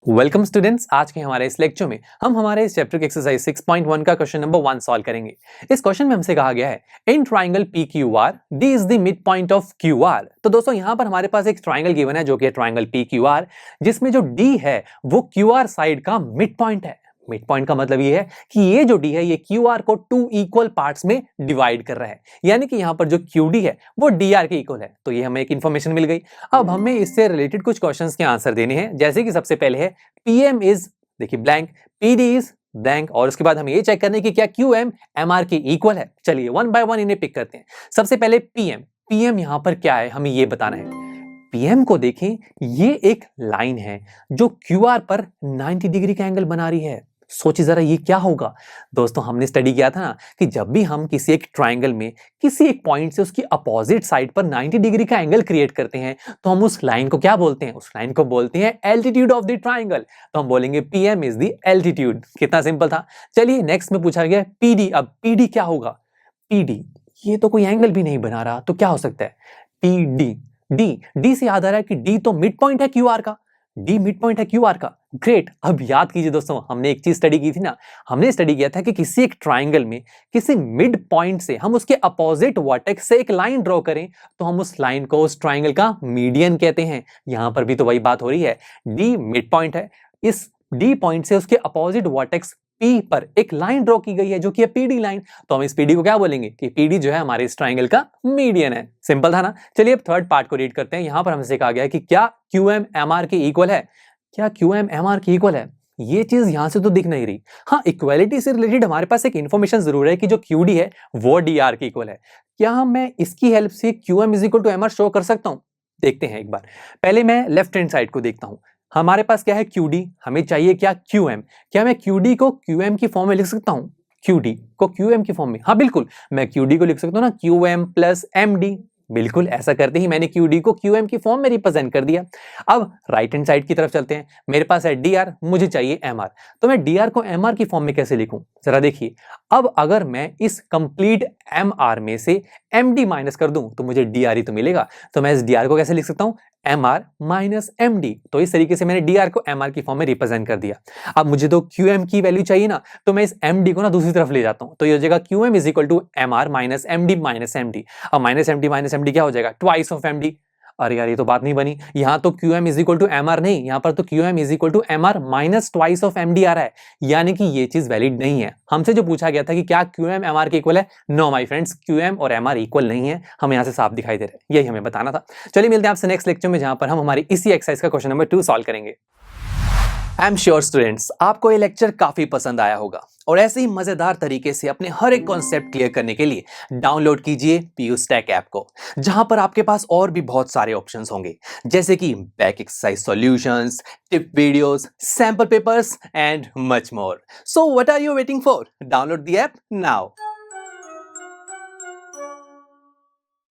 Welcome students, आज के हमारे इस लेक्चर में हम हमारे इस चैप्टर के एक्सरसाइज 6.1 का क्वेश्चन नंबर 1 सॉल्व करेंगे। इस क्वेश्चन में हमसे कहा गया है in triangle P Q R D is the mid point of Q R. तो दोस्तों यहाँ पर हमारे पास एक ट्राइंगल गिवन है जो कि है ट्राइंगल पी क्यू आर, जिसमें जो डी है वो क्यू आर साइड का मिड पॉइंट है। मिड पॉइंट का मतलब ये है कि ये जो डी है ये क्यू आर को 2 इक्वल पार्ट्स में डिवाइड कर रहा है, यानी कि यहाँ पर जो क्यू डी है वो डी आर के इक्वल है। तो ये हमें एक इन्फॉर्मेशन मिल गई। अब हमें इससे रिलेटेड कुछ क्वेश्चंस के आंसर देने हैं, जैसे कि सबसे पहले है पीएम इज, देखिए ब्लैंक, पीडी इज ब्लैंक, और उसके बाद हमें ये चेक करने की क्या क्यू एम एम आर के इक्वल है। चलिए वन बाय वन इन्हें पिक करते हैं। सबसे पहले पीएम, पीएम यहाँ पर क्या है हमें ये बताना है। पीएम को देखें, ये एक लाइन है जो क्यूआर पर 90 डिग्री का एंगल बना रही है। सोचिए जरा ये क्या होगा। दोस्तों हमने स्टडी किया था ना कि जब भी हम किसी एक ट्राइंगल में किसी एक पॉइंट से उसकी अपोजिट साइड पर 90 डिग्री का एंगल क्रिएट करते हैं तो हम उस लाइन को क्या बोलते हैं, उस लाइन को बोलते हैं एल्टीट्यूड ऑफ द ट्राइंगल। तो हम बोलेंगे पीएम इज द एल्टीट्यूड। कितना सिंपल था। चलिए नेक्स्ट में पूछा गया पीडी। अब पीडी क्या होगा। पीडी ये तो कोई एंगल भी नहीं बना रहा, तो क्या हो सकता है पीडी। डी, डी से याद आ रहा है कि डी तो मिड पॉइंट है क्यूआर का, डी मिड पॉइंट है क्यूआर का। ग्रेट। अब याद कीजिए दोस्तों, हमने एक चीज स्टडी की थी ना, हमने स्टडी किया था कि किसी एक ट्राइंगल में किसी मिड पॉइंट से हम उसके अपोजिट वर्टेक्स से एक लाइन ड्रॉ करें तो हम उस लाइन को उस ट्राइंगल का मीडियन कहते हैं। यहां पर भी तो वही बात हो रही है, डी मिड पॉइंट है, इस डी पॉइंट से उसके अपोजिट वर्टेक्स पी पर एक लाइन ड्रॉ की गई है जो कि है पीडी लाइन। तो हम इस पीडी को क्या बोलेंगे कि पीडी जो है हमारे इस ट्राइंगल का मीडियन है। सिंपल था ना। चलिए अब थर्ड पार्ट को रीड करते हैं। यहां पर हमसे कहा गया है कि क्या क्यू एम एम आर के इक्वल है। क्या क्यू एम एम आर के इक्वल है, ये चीज यहां से तो दिख नहीं रही। हाँ, इक्वालिटी से रिलेटेड हमारे पास एक इंफॉर्मेशन जरूर है कि जो क्यू डी है वो डी आर के इक्वल है। क्या मैं इसकी हेल्प से Q M is equal to M R show कर सकता हूं। देखते हैं एक बार। पहले मैं लेफ्ट हैंड साइड को देखता हूं। हमारे पास क्या है QD, हमें चाहिए क्या QM। क्या मैं QD को QM की फॉर्म में लिख सकता हूं, QD को QM की फॉर्म में। हाँ बिल्कुल, मैं QD को लिख सकता हूं ना QM प्लस MD। बिल्कुल ऐसा करते ही मैंने QD को QM की फॉर्म में रिप्रेजेंट कर दिया। अब राइट हैंड साइड की तरफ चलते हैं। मेरे पास है DR, मुझे चाहिए MR। तो मैं DR को MR की फॉर्म में कैसे लिखूं, जरा देखिए। अब अगर मैं इस कंप्लीट MR में से MD माइनस कर दूं तो मुझे DR ही तो मिलेगा। तो मैं इस DR को कैसे लिख सकता हूं, MR माइनस MD। तो इस तरीके से मैंने DR को MR की फॉर्म में रिप्रेजेंट कर दिया। अब मुझे तो QM की वैल्यू चाहिए ना, तो मैं इस MD को ना दूसरी तरफ ले जाता हूं। तो ये हो जाएगा QM is equal to MR minus MD minus MD। अब माइनस MD क्या हो जाएगा, ट्वाइस ऑफ MD। अरे यार ये तो बात नहीं बनी। यहां तो QM is equal to MR नहीं, यहां पर तो QM is equal to MR minus twice of MD आ रहा है, यानी कि ये चीज वैलिड नहीं है। हमसे जो पूछा गया था कि क्या QM MR के इक्वल है, नो माय फ्रेंड्स, QM और MR इक्वल नहीं है। हमें यहां से साफ दिखाई दे रहा है, यही हमें बताना था। चलिए मिलते हैं आपसे नेक्स्ट लेक्चर में, जहां पर हम हमारी इसी एक्सरसाइज का क्वेश्चन नंबर 2 सॉल्व करेंगे। आई एम श्योर स्टूडेंट्स आपको ये लेक्चर काफी पसंद आया होगा, और ऐसे ही मजेदार तरीके से अपने हर एक कॉन्सेप्ट क्लियर करने के लिए डाउनलोड कीजिए PU Stack ऐप को, जहां पर आपके पास और भी बहुत सारे ऑप्शंस होंगे, जैसे कि back exercise solutions, tip videos, sample papers and much more. So what are you waiting for, download the app now.